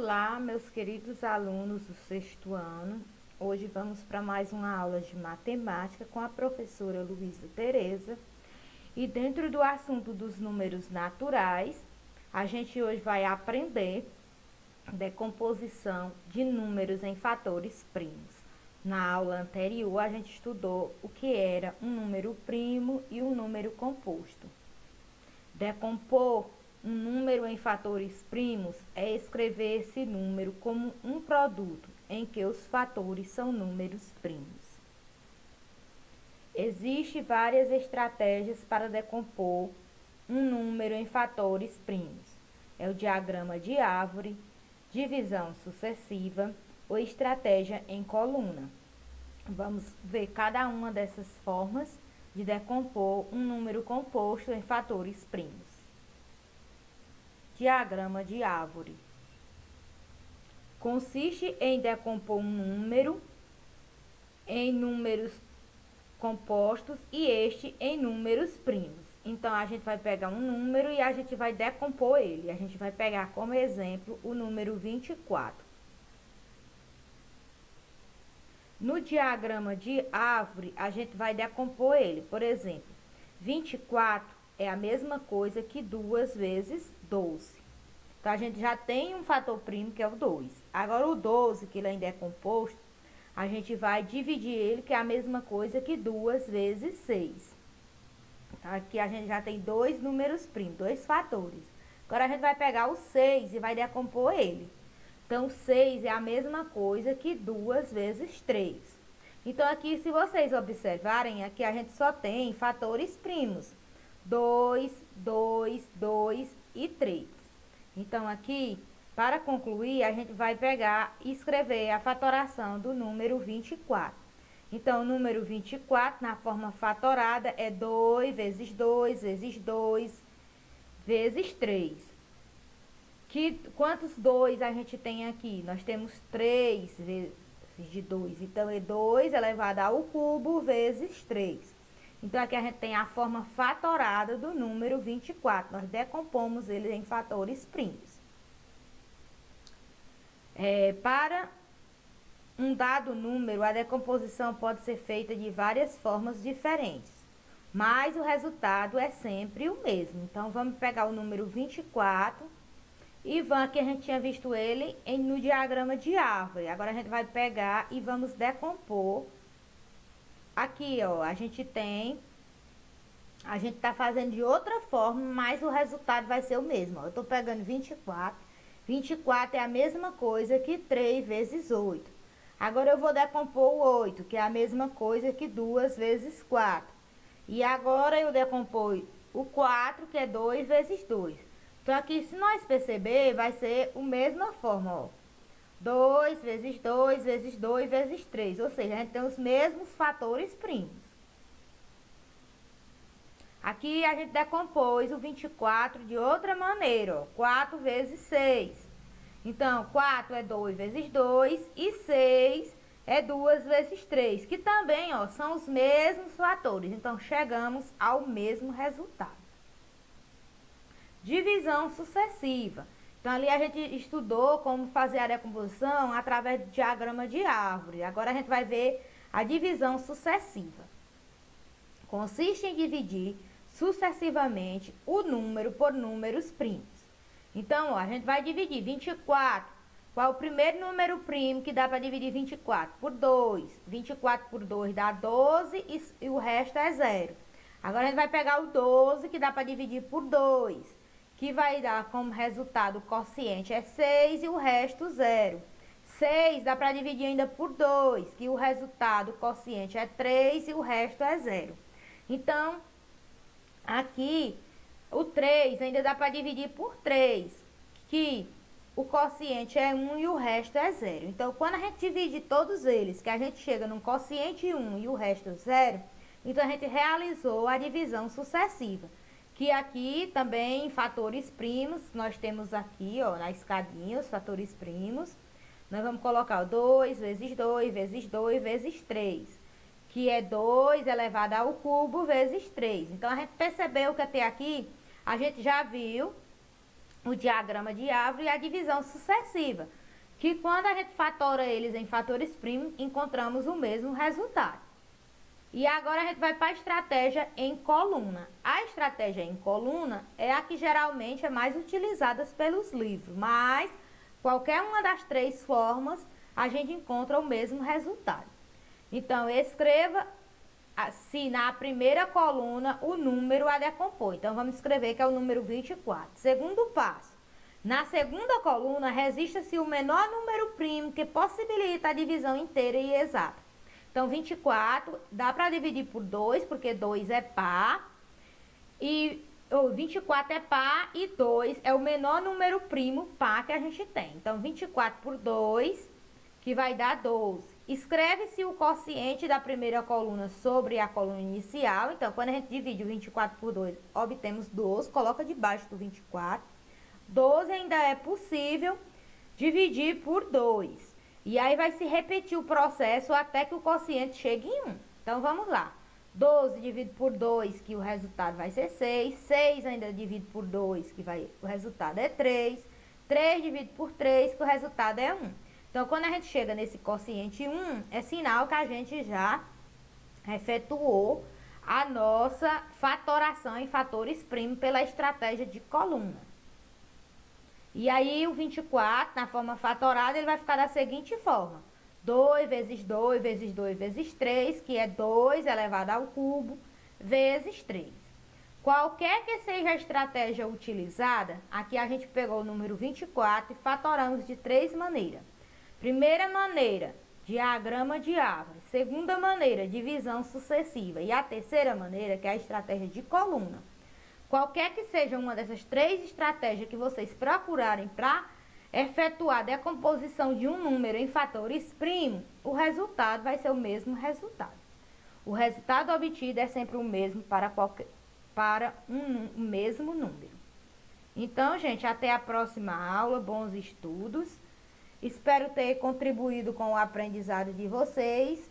Olá, meus queridos alunos do sexto ano. Hoje vamos para mais uma aula de matemática com a professora Luísa Tereza. E dentro do assunto dos números naturais, a gente hoje vai aprender decomposição de números em fatores primos. Na aula anterior, a gente estudou o que era um número primo e um número composto. Decompor um número em fatores primos é escrever esse número como um produto em que os fatores são números primos. Existem várias estratégias para decompor um número em fatores primos. É o diagrama de árvore, divisão sucessiva ou estratégia em coluna. Vamos ver cada uma dessas formas de decompor um número composto em fatores primos. Diagrama de árvore. Consiste em decompor um número em números compostos e este em números primos. Então, a gente vai pegar um número e a gente vai decompor ele. A gente vai pegar como exemplo o número 24. No diagrama de árvore, a gente vai decompor ele. Por exemplo, 24 é a mesma coisa que 2 vezes 12. Então, a gente já tem um fator primo, que é o 2. Agora, o 12, que ele ainda é composto, a gente vai dividir ele, que é a mesma coisa que 2 vezes 6. Então, aqui a gente já tem dois números primos, dois fatores. Agora, a gente vai pegar o 6 e vai decompor ele. Então, 6 é a mesma coisa que 2 vezes 3. Então, aqui, se vocês observarem, aqui a gente só tem fatores primos. 2, 2, 2 e 3. Então, aqui, para concluir, a gente vai pegar e escrever a fatoração do número 24. Então, o número 24, na forma fatorada, é 2 vezes 2 vezes 2 vezes 3. Quantos 2 a gente tem aqui? Nós temos 3 vezes de 2. Então, é 2 elevado ao cubo vezes 3. Então, aqui a gente tem a forma fatorada do número 24. Nós decompomos ele em fatores primos. Para um dado número, a decomposição pode ser feita de várias formas diferentes, mas o resultado é sempre o mesmo. Então, vamos pegar o número 24 e aqui a gente tinha visto ele no diagrama de árvore. Agora, a gente vai pegar e vamos decompor. Aqui, ó, a gente tá fazendo de outra forma, mas o resultado vai ser o mesmo, ó. Eu tô pegando 24. 24 é a mesma coisa que 3 vezes 8. Agora, eu vou decompor o 8, que é a mesma coisa que 2 vezes 4. E agora, eu decompor o 4, que é 2 vezes 2. Então, aqui, se nós perceber, vai ser a mesma forma, ó. 2 vezes 2 vezes 2 vezes 3. Ou seja, a gente tem os mesmos fatores primos. Aqui a gente decompôs o 24 de outra maneira, ó. 4 vezes 6. Então, 4 é 2 vezes 2 e 6 é 2 vezes 3. Que também, ó, são os mesmos fatores. Então, chegamos ao mesmo resultado. Divisão sucessiva. Então, ali a gente estudou como fazer a decomposição através do diagrama de árvore. Agora, a gente vai ver a divisão sucessiva. Consiste em dividir sucessivamente o número por números primos. Então, ó, a gente vai dividir 24. Qual é o primeiro número primo que dá para dividir 24? Por 2. 24 por 2 dá 12 e o resto é 0. Agora, a gente vai pegar o 12 que dá para dividir por 2. Que vai dar como resultado o quociente é 6 e o resto 0. 6 dá para dividir ainda por 2, que o resultado, o quociente é 3 e o resto é 0. Então, aqui, o 3 ainda dá para dividir por 3, que o quociente é 1 e o resto é 0. Então, quando a gente divide todos eles, que a gente chega num quociente 1 e o resto 0, então a gente realizou a divisão sucessiva. Que aqui também em fatores primos, nós temos aqui, ó, na escadinha, os fatores primos. Nós vamos colocar 2 vezes 2 vezes 2 vezes 3, que é 2 elevado ao cubo vezes 3. Então, a gente percebeu que até aqui, a gente já viu o diagrama de árvore e a divisão sucessiva. que quando a gente fatora eles em fatores primos, encontramos o mesmo resultado. E agora a gente vai para a estratégia em coluna. A estratégia em coluna é a que geralmente é mais utilizada pelos livros, mas qualquer uma das três formas a gente encontra o mesmo resultado. Então, escreva se na primeira coluna o número a decompor. Então, vamos escrever que é o número 24. Segundo passo. Na segunda coluna, registra-se o menor número primo que possibilita a divisão inteira e exata. Então, 24 dá para dividir por 2, porque 2 é par. E 24 é par e 2 é o menor número primo par que a gente tem. Então, 24 por 2, que vai dar 12. Escreve-se o quociente da primeira coluna sobre a coluna inicial. Então, quando a gente divide o 24 por 2, obtemos 12. Coloca debaixo do 24. 12 ainda é possível dividir por 2. E aí vai se repetir o processo até que o quociente chegue em 1. Então, vamos lá. 12 dividido por 2, que o resultado vai ser 6. 6 ainda dividido por 2, que o resultado é 3. 3 dividido por 3, que o resultado é 1. Então, quando a gente chega nesse quociente 1, é sinal que a gente já efetuou a nossa fatoração em fatores primos pela estratégia de coluna. E aí, o 24, na forma fatorada, ele vai ficar da seguinte forma. 2 vezes 2 vezes 2 vezes 3, que é 2 elevado ao cubo, vezes 3. Qualquer que seja a estratégia utilizada, aqui a gente pegou o número 24 e fatoramos de três maneiras. Primeira maneira, diagrama de árvore. Segunda maneira, divisão sucessiva. E a terceira maneira, que é a estratégia de coluna. Qualquer que seja uma dessas três estratégias que vocês procurarem para efetuar a decomposição de um número em fatores primos, o resultado vai ser o mesmo resultado. O resultado obtido é sempre o mesmo para um mesmo número. Então, gente, até a próxima aula. Bons estudos. Espero ter contribuído com o aprendizado de vocês.